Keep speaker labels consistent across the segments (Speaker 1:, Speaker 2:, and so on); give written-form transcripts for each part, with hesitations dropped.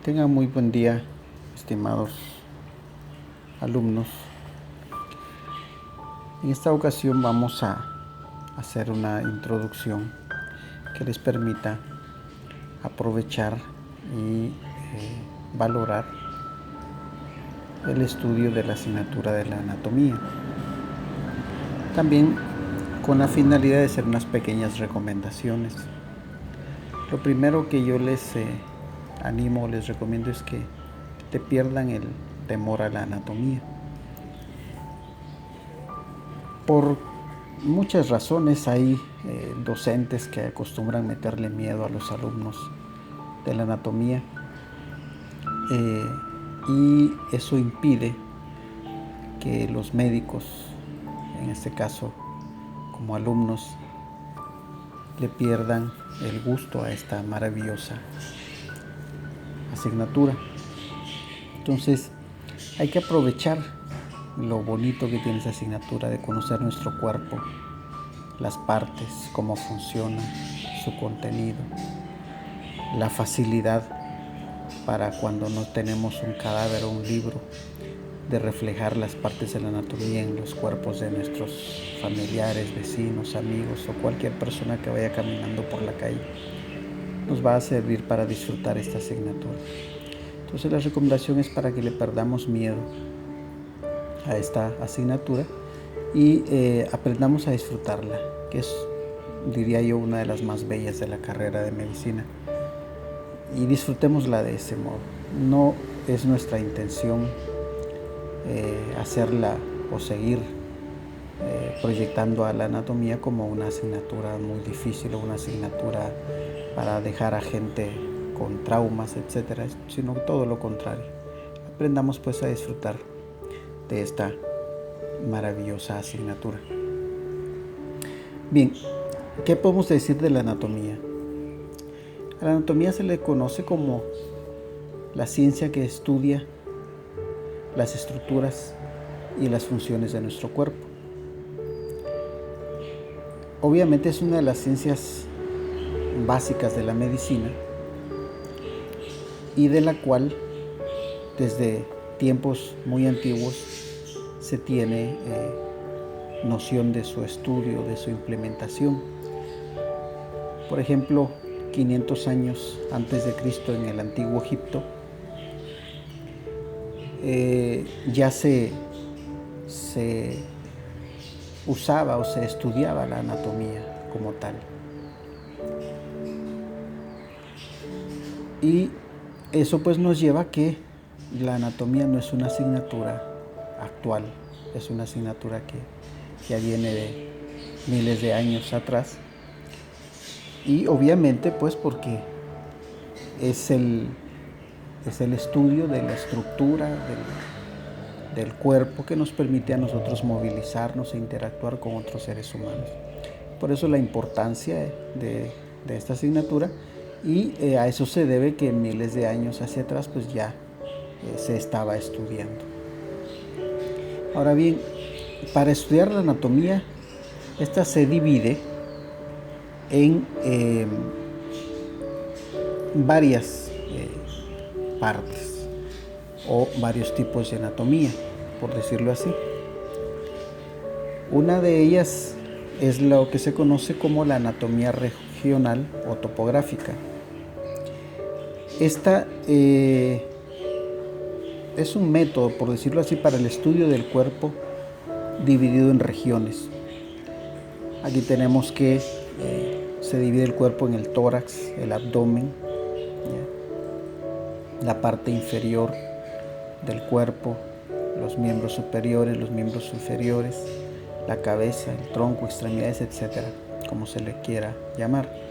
Speaker 1: Tengan muy buen día, estimados alumnos. En esta ocasión vamos a hacer una introducción que les permita aprovechar y valorar el estudio de la asignatura de la anatomía. También con la finalidad de hacer unas pequeñas recomendaciones. Lo primero que yo les animo, les recomiendo es que te pierdan el temor a la anatomía. Por muchas razones hay docentes que acostumbran meterle miedo a los alumnos de la anatomía y eso impide que los médicos, en este caso como alumnos, le pierdan el gusto a esta maravillosa asignatura. Entonces hay que aprovechar lo bonito que tiene esa asignatura de conocer nuestro cuerpo, las partes, cómo funciona, su contenido, la facilidad para cuando no tenemos un cadáver o un libro de reflejar las partes de la anatomía en los cuerpos de nuestros familiares, vecinos, amigos o cualquier persona que vaya caminando por la calle. Nos va a servir para disfrutar esta asignatura. Entonces la recomendación es para que le perdamos miedo a esta asignatura y aprendamos a disfrutarla, que es, diría yo, una de las más bellas de la carrera de medicina, y disfrutémosla de ese modo. No es nuestra intención hacerla o seguir proyectando a la anatomía como una asignatura muy difícil o una asignatura para dejar a gente con traumas, etcétera, sino todo lo contrario. Aprendamos pues a disfrutar de esta maravillosa asignatura. Bien, ¿qué podemos decir de la anatomía? A la anatomía se le conoce como la ciencia que estudia las estructuras y las funciones de nuestro cuerpo. Obviamente es una de las ciencias básicas de la medicina y de la cual desde tiempos muy antiguos se tiene noción de su estudio, de su implementación. Por ejemplo, 500 años antes de Cristo en el antiguo Egipto, ya se usaba o se estudiaba la anatomía como tal. Y eso pues nos lleva a que la anatomía no es una asignatura actual, es una asignatura que ya viene de miles de años atrás. Y obviamente pues porque es el estudio de la estructura del cuerpo que nos permite a nosotros movilizarnos e interactuar con otros seres humanos. Por eso la importancia de esta asignatura, y a eso se debe que miles de años hacia atrás pues ya se estaba estudiando. Ahora bien, para estudiar la anatomía, esta se divide en varias partes o varios tipos de anatomía, por decirlo así. Una de ellas es lo que se conoce como la anatomía regional o topográfica. Esta es un método, por decirlo así, para el estudio del cuerpo dividido en regiones. Aquí tenemos que se divide el cuerpo en el tórax, el abdomen, la parte inferior del cuerpo, los miembros superiores, los miembros inferiores, la cabeza, el tronco, extremidades, etcétera, como se le quiera llamar.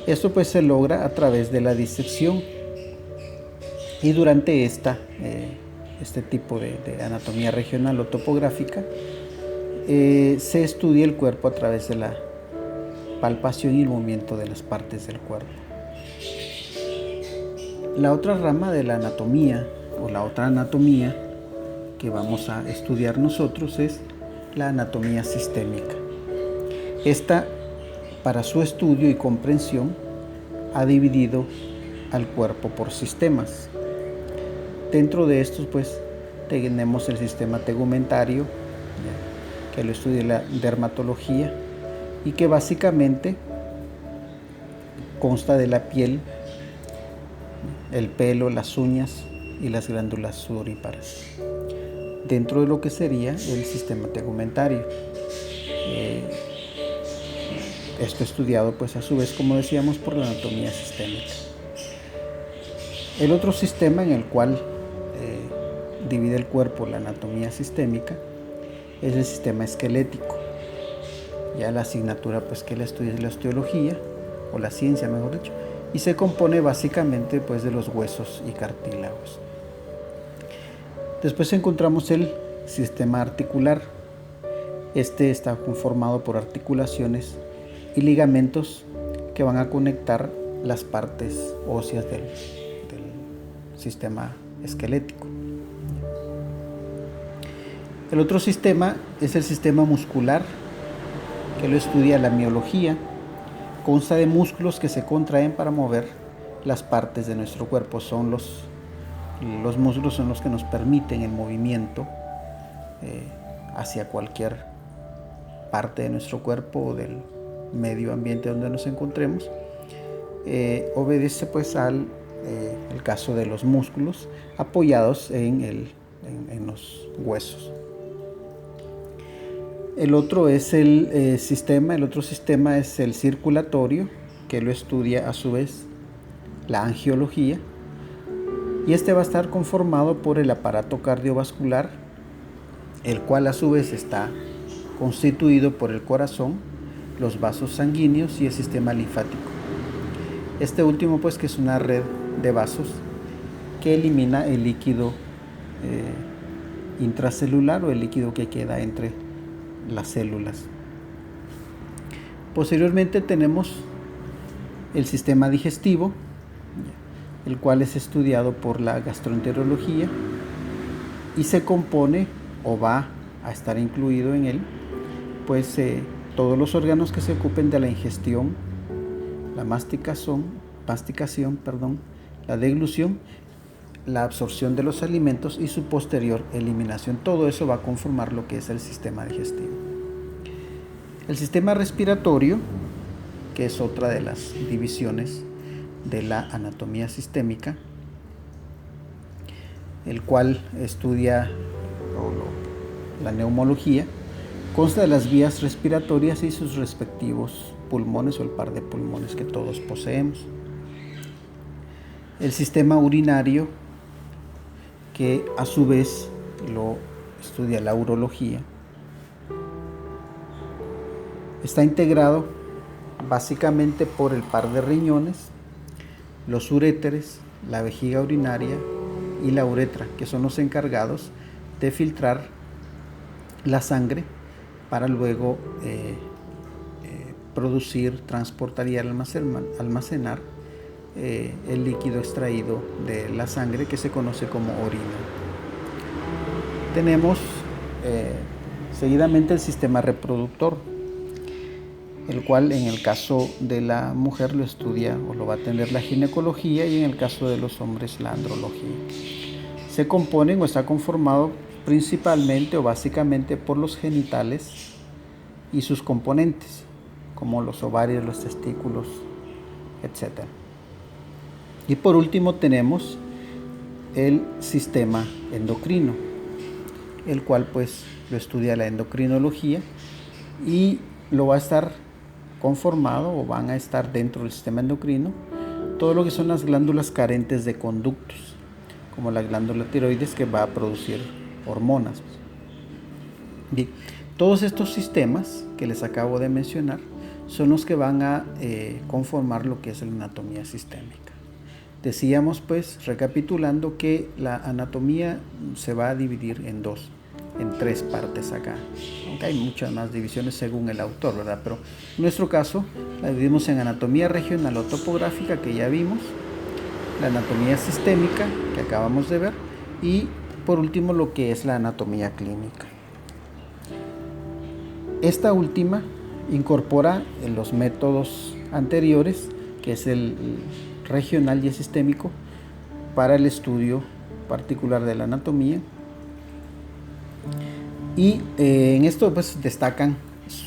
Speaker 1: Esto pues se logra a través de la disección, y durante este tipo de anatomía regional o topográfica se estudia el cuerpo a través de la palpación y el movimiento de las partes del cuerpo. La otra rama de la anatomía o la otra anatomía que vamos a estudiar nosotros es la anatomía sistémica. Esta, para su estudio y comprensión, ha dividido al cuerpo por sistemas. Dentro de estos pues tenemos el sistema tegumentario, que lo estudia la dermatología y que básicamente consta de la piel, el pelo, las uñas y las glándulas sudoríparas. Dentro de lo que sería el sistema tegumentario. Esto estudiado pues a su vez, como decíamos, por la anatomía sistémica. El otro sistema en el cual divide el cuerpo la anatomía sistémica es el sistema esquelético. Ya la asignatura pues que la estudia es la osteología, o la ciencia mejor dicho, y se compone básicamente pues de los huesos y cartílagos. Después encontramos el sistema articular. Este está conformado por articulaciones y ligamentos que van a conectar las partes óseas del sistema esquelético. El otro sistema es el sistema muscular, que lo estudia la miología. Consta de músculos que se contraen para mover las partes de nuestro cuerpo. Los músculos son los que nos permiten el movimiento hacia cualquier parte de nuestro cuerpo o del medio ambiente donde nos encontremos. Obedece pues al el caso de los músculos apoyados en los huesos. El otro sistema es el circulatorio, que lo estudia a su vez la angiología, y este va a estar conformado por el aparato cardiovascular, el cual a su vez está constituido por el corazón, los vasos sanguíneos y el sistema linfático. Este último pues que es una red de vasos que elimina el líquido intracelular o el líquido que queda entre las células. Posteriormente tenemos el sistema digestivo, el cual es estudiado por la gastroenterología y se compone o va a estar incluido en él pues todos los órganos que se ocupen de la ingestión, la masticación, la deglución, la absorción de los alimentos y su posterior eliminación. Todo eso va a conformar lo que es el sistema digestivo. El sistema respiratorio, que es otra de las divisiones de la anatomía sistémica, el cual estudia la neumología, consta de las vías respiratorias y sus respectivos pulmones o el par de pulmones que todos poseemos. El sistema urinario, que a su vez lo estudia la urología, está integrado básicamente por el par de riñones, los uréteres, la vejiga urinaria y la uretra, que son los encargados de filtrar la sangre para luego producir, transportar y almacenar el líquido extraído de la sangre, que se conoce como orina. Tenemos seguidamente el sistema reproductor, el cual en el caso de la mujer lo estudia o lo va a atender la ginecología y en el caso de los hombres la andrología. Se componen o está conformado principalmente o básicamente por los genitales y sus componentes, como los ovarios, los testículos, etc. Y por último tenemos el sistema endocrino, el cual pues lo estudia la endocrinología y lo va a estar conformado o van a estar dentro del sistema endocrino todo lo que son las glándulas carentes de conductos, como la glándula tiroides, que va a producir hormonas. Bien, todos estos sistemas que les acabo de mencionar son los que van a conformar lo que es la anatomía sistémica. Decíamos pues, recapitulando, que la anatomía se va a dividir en tres partes acá, aunque hay muchas más divisiones según el autor, ¿verdad? Pero en nuestro caso la dividimos en anatomía regional o topográfica, que ya vimos, la anatomía sistémica, que acabamos de ver, y por último lo que es la anatomía clínica. Esta última incorpora en los métodos anteriores, que es regional y sistémico para el estudio particular de la anatomía. Y en esto pues destacan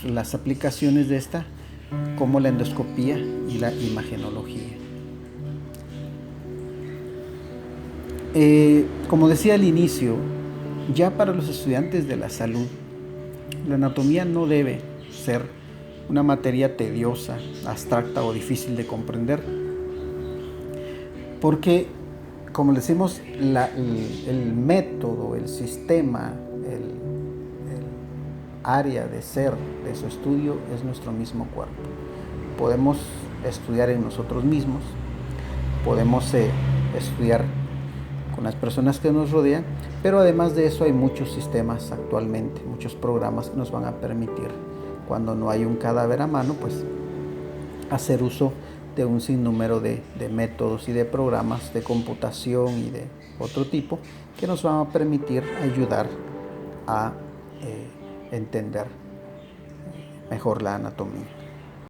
Speaker 1: las aplicaciones de esta, como la endoscopía y la imagenología. Como decía al inicio, ya para los estudiantes de la salud, la anatomía no debe ser una materia tediosa, abstracta o difícil de comprender, porque, como le decimos, el método, el sistema, el área de ser de su estudio es nuestro mismo cuerpo. Podemos estudiar en nosotros mismos, podemos estudiar con las personas que nos rodean, pero además de eso hay muchos sistemas actualmente, muchos programas que nos van a permitir, cuando no hay un cadáver a mano, pues hacer uso de un sinnúmero de métodos y de programas de computación y de otro tipo que nos van a permitir ayudar a entender mejor la anatomía.